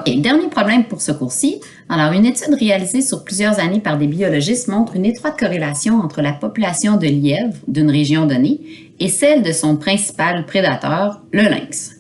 OK, dernier problème pour ce cours-ci. Alors, une étude réalisée sur plusieurs années par des biologistes montre une étroite corrélation entre la population de lièvres d'une région donnée et celle de son principal prédateur, le lynx.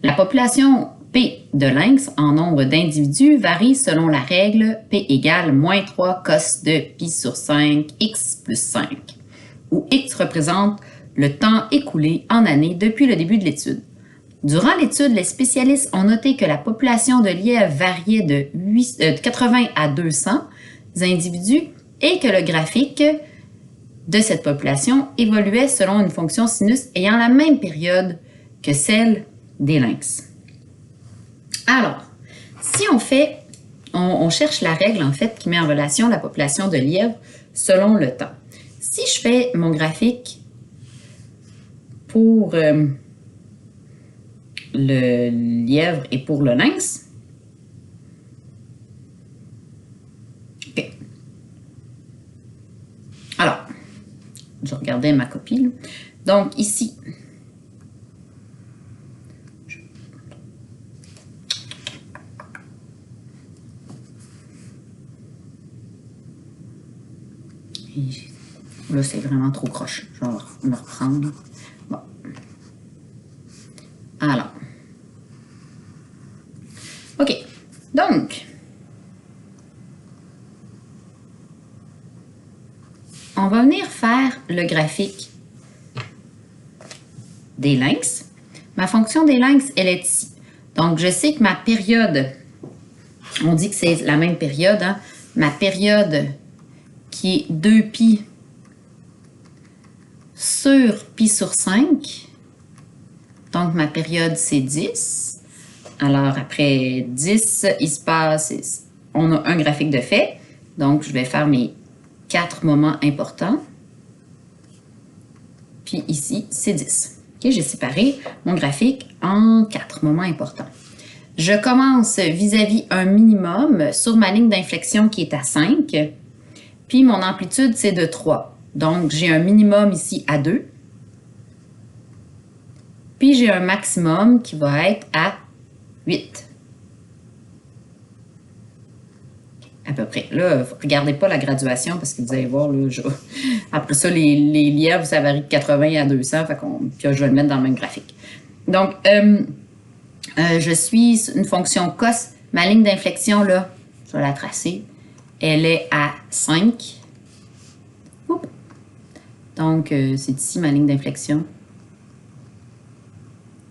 La population P de lynx en nombre d'individus varie selon la règle P égale moins 3 cos de pi sur 5 x plus 5, où x représente le temps écoulé en années depuis le début de l'étude. Durant l'étude, les spécialistes ont noté que la population de lièvres variait de 80 à 200 individus et que le graphique de cette population évoluait selon une fonction sinus ayant la même période que celle des lynx. Alors, si on cherche la règle en fait qui met en relation la population de lièvres selon le temps. Si je fais mon graphique pour le lièvre et pour le lynx. OK. Alors, je regardais ma copie. Là. Donc, ici, là, c'est vraiment trop croche. Je vais me reprendre. Bon. Alors. OK. Donc, on va venir faire le graphique des lynx. Ma fonction des lynx, elle est ici. Donc, je sais que ma période, on dit que c'est la même période, hein? Ma période qui est 2pi sur pi sur 5. Donc, ma période, c'est 10. Alors, après 10, il se passe, on a un graphique de fait. Donc, je vais faire mes 4 moments importants. Puis ici, c'est 10. Okay, j'ai séparé mon graphique en 4 moments importants. Je commence vis-à-vis un minimum sur ma ligne d'inflexion qui est à 5. Puis mon amplitude, c'est de 3. Donc, j'ai un minimum ici à 2. Puis j'ai un maximum qui va être à 8. À peu près. Là, regardez pas la graduation parce que vous allez voir, là, après ça, les lièvres, ça varie de 80 à 200. Puis je vais le mettre dans le même graphique. Donc, je suis une fonction cos. Ma ligne d'inflexion, là, je vais la tracer. Elle est à 5. Oups. Donc, c'est ici ma ligne d'inflexion.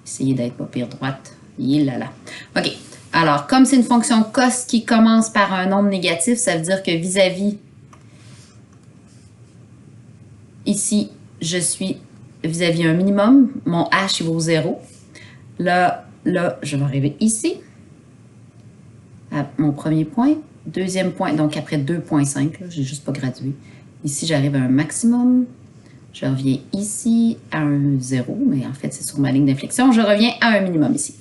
Essayez d'être pas pire droite. Là. OK. Alors, comme c'est une fonction cos qui commence par un nombre négatif, ça veut dire que vis-à-vis, ici, je suis vis-à-vis un minimum. Mon h, il vaut 0. Là, je vais arriver ici, à mon premier point. Deuxième point, donc après 2,5, j'ai juste pas gradué. Ici, j'arrive à un maximum. Je reviens ici à un 0, mais en fait, c'est sur ma ligne d'inflexion. Je reviens à un minimum ici.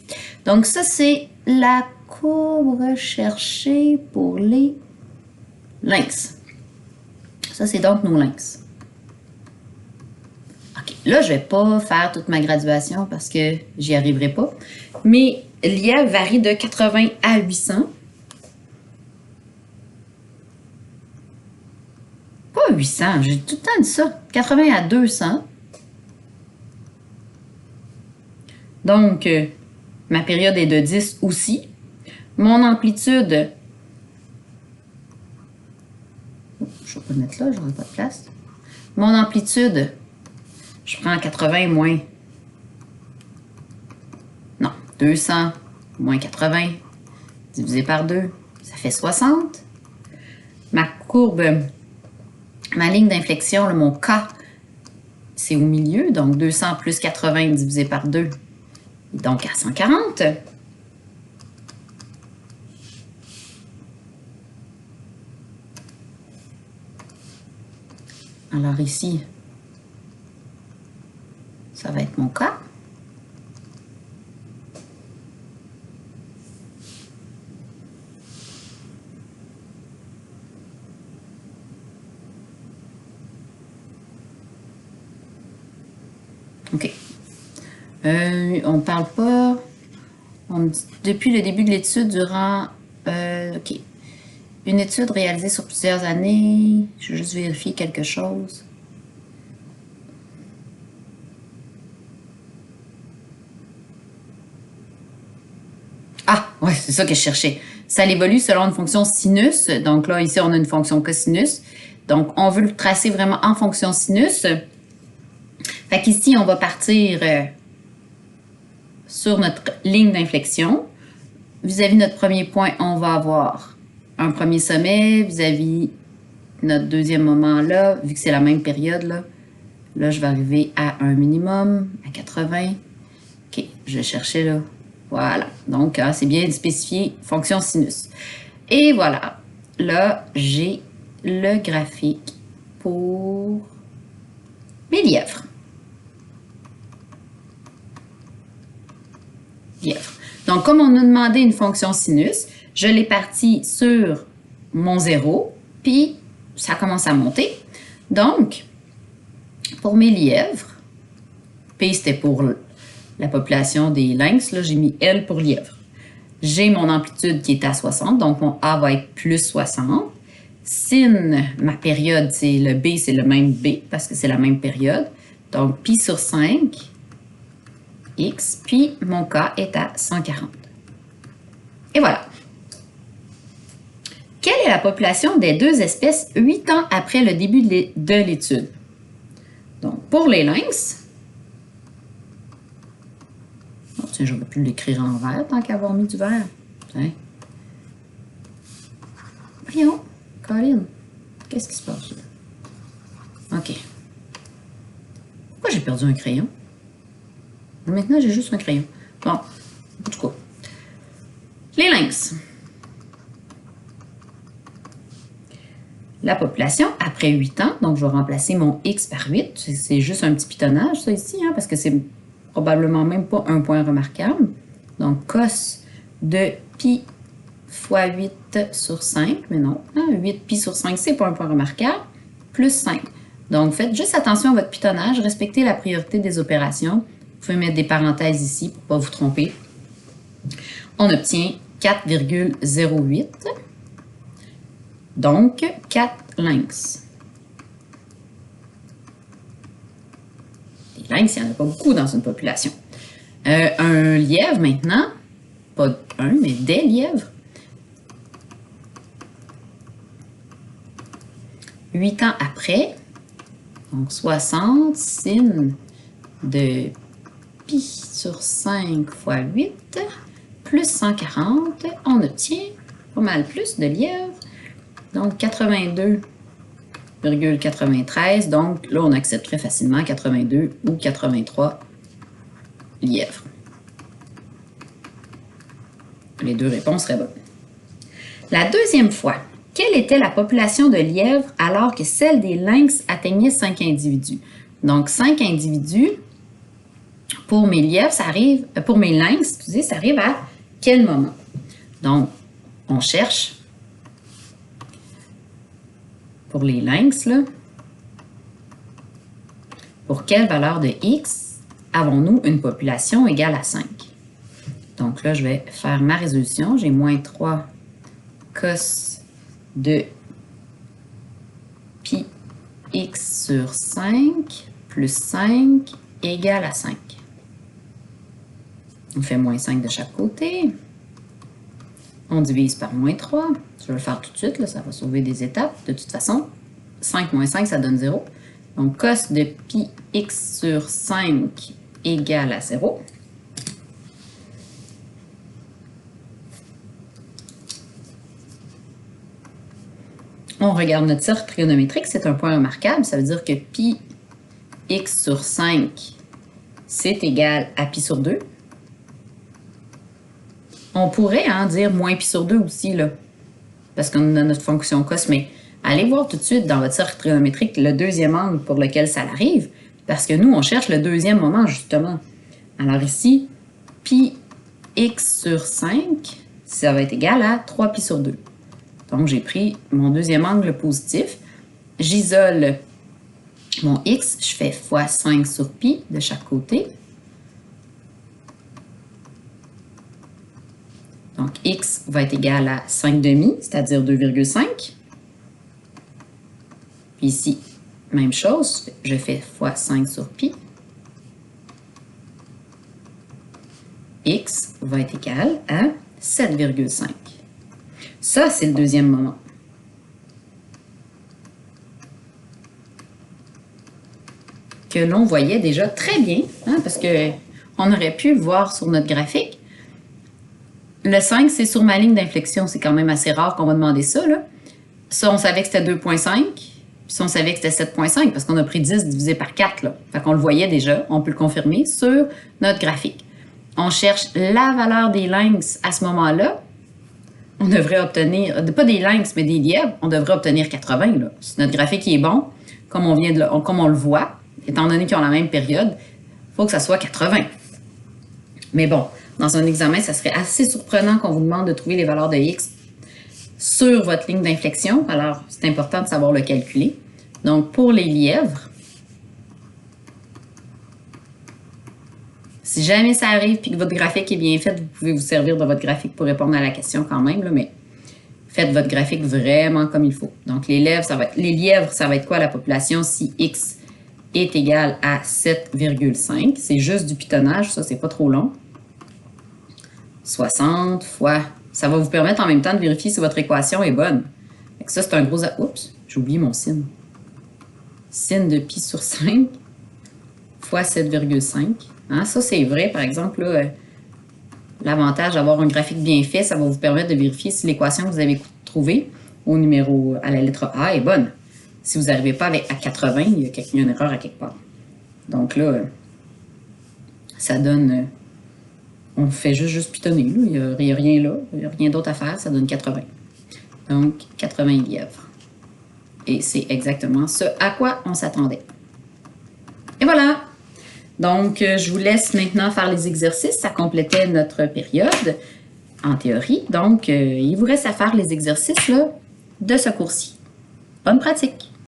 Donc, ça, c'est la courbe recherchée pour les lynx. Ça, c'est donc nos lynx. OK, là, je ne vais pas faire toute ma graduation parce que j'y arriverai pas. Mais l'IA varie de 80 à 800. Pas 800, j'ai tout le temps dit ça. 80 à 200. Donc, ma période est de 10 aussi. Mon amplitude, je ne vais pas le mettre là, j'aurai pas de place. Mon amplitude, je prends 80 moins, non, 200 moins 80 divisé par 2, ça fait 60. Ma courbe, ma ligne d'inflexion, mon K, c'est au milieu, donc 200 plus 80 divisé par 2, donc à 140. Alors ici, ça va être mon K. OK. On parle pas... Depuis le début de l'étude, durant... OK. Une étude réalisée sur plusieurs années. Je vais juste vérifier quelque chose. Ah, ouais, c'est ça que je cherchais. Ça évolue selon une fonction sinus. Donc là, ici, on a une fonction cosinus. Donc, on veut le tracer vraiment en fonction sinus. Fait qu'ici, on va partir sur notre ligne d'inflexion. Vis-à-vis notre premier point, on va avoir un premier sommet vis-à-vis notre deuxième moment là, vu que c'est la même période là, je vais arriver à un minimum, à 80. OK, je vais chercher là. Voilà. Donc, c'est bien spécifié, fonction sinus. Et voilà. Là, j'ai le graphique pour mes lièvres. Donc, comme on a demandé une fonction sinus, je l'ai partie sur mon 0, puis ça commence à monter. Donc, pour mes lièvres, P c'était pour la population des lynx, là j'ai mis L pour lièvre. J'ai mon amplitude qui est à 60, donc mon A va être plus 60. Sin, ma période, c'est le B, c'est le même B, parce que c'est la même période. Donc, pi sur 5, X, puis mon K est à 140. Et voilà. Quelle est la population des deux espèces 8 ans après le début de l'étude? Donc, pour les lynx, oh, tiens, j'aurais pu l'écrire en vert tant qu'avoir mis du vert. Tiens. Voyons, Colin, qu'est-ce qui se passe là? OK. Pourquoi j'ai perdu un crayon? Maintenant, j'ai juste un crayon. Bon, en tout cas. Les lynx. La population, après 8 ans, donc je vais remplacer mon X par 8. C'est juste un petit pitonnage, ça ici, hein, parce que c'est probablement même pas un point remarquable. Donc, cos de pi fois 8 sur 5, mais non, hein, 8 pi sur 5, c'est pas un point remarquable, plus 5. Donc, faites juste attention à votre pitonnage, respectez la priorité des opérations. Vous pouvez mettre des parenthèses ici pour ne pas vous tromper. On obtient 4,08. Donc, 4 lynx. Les lynx, il n'y en a pas beaucoup dans une population. Un lièvre maintenant, pas un, mais des lièvres. 8 ans après, donc 60 sin de pi sur 5 fois 8 plus 140, on obtient pas mal plus de lièvres. Donc, 82,93. Donc, là, on accepte très facilement 82 ou 83 lièvres. Les deux réponses seraient bonnes. La deuxième fois, quelle était la population de lièvres alors que celle des lynx atteignait 5 individus? Donc, 5 individus, pour mes lièvres, ça arrive, pour mes lynx, excusez, ça arrive à quel moment? Donc, on cherche pour les lynx, là, pour quelle valeur de X avons-nous une population égale à 5? Donc là, je vais faire ma résolution. J'ai moins 3 cos de pi X sur 5 plus 5 égale à 5. On fait moins 5 de chaque côté. On divise par moins 3. Je vais le faire tout de suite, là, ça va sauver des étapes. De toute façon, 5 moins 5, ça donne 0. Donc, cos de pi x sur 5 égale à 0. On regarde notre cercle trigonométrique, c'est un point remarquable. Ça veut dire que pi x sur 5, c'est égal à pi sur 2. On pourrait dire moins pi sur 2 aussi, là, parce qu'on a notre fonction cos, mais allez voir tout de suite dans votre cercle trigonométrique le deuxième angle pour lequel ça arrive, parce que nous, on cherche le deuxième moment, justement. Alors ici, pi x sur 5, ça va être égal à 3 pi sur 2. Donc, j'ai pris mon deuxième angle positif, j'isole mon x, je fais fois 5 sur pi de chaque côté. Donc, x va être égal à 5 demi, c'est-à-dire 2,5. Puis ici, même chose, je fais fois 5 sur pi. X va être égal à 7,5. Ça, c'est le deuxième moment. Que l'on voyait déjà très bien, hein, parce qu'on aurait pu le voir sur notre graphique. Le 5, c'est sur ma ligne d'inflexion. C'est quand même assez rare qu'on va demander ça, là. Ça, on savait que c'était 2,5. Puis ça, on savait que c'était 7,5 parce qu'on a pris 10 divisé par 4. Là. Fait qu'on le voyait déjà. On peut le confirmer sur notre graphique. On cherche la valeur des lynx à ce moment-là. On devrait obtenir, pas des lynx, mais des lièvres, on devrait obtenir 80. Là. Si notre graphique est bon, comme on le voit, étant donné qu'ils ont la même période, il faut que ça soit 80. Mais bon, dans un examen, ça serait assez surprenant qu'on vous demande de trouver les valeurs de x sur votre ligne d'inflexion. Alors, c'est important de savoir le calculer. Donc, pour les lièvres, si jamais ça arrive et que votre graphique est bien fait, vous pouvez vous servir de votre graphique pour répondre à la question quand même, là, mais faites votre graphique vraiment comme il faut. Donc, les lièvres, ça va être quoi la population si x est égal à 7,5? C'est juste du pitonnage, ça, c'est pas trop long. 60 fois... Ça va vous permettre en même temps de vérifier si votre équation est bonne. Donc ça, c'est un gros... Oups, j'ai oublié mon sin. Sin de pi sur 5 fois 7,5. Hein, ça, c'est vrai, par exemple, l'avantage d'avoir un graphique bien fait, ça va vous permettre de vérifier si l'équation que vous avez trouvée à la lettre A est bonne. Si vous n'arrivez pas à 80, il y a une erreur à quelque part. Donc là, ça donne... on fait juste pitonner. Là. Il n'y a rien là. Il n'y a rien d'autre à faire. Ça donne 80. Donc, 80 lièvres. Et c'est exactement ce à quoi on s'attendait. Et voilà! Donc, je vous laisse maintenant faire les exercices. Ça complétait notre période en théorie. Donc, il vous reste à faire les exercices là, de ce cours-ci. Bonne pratique!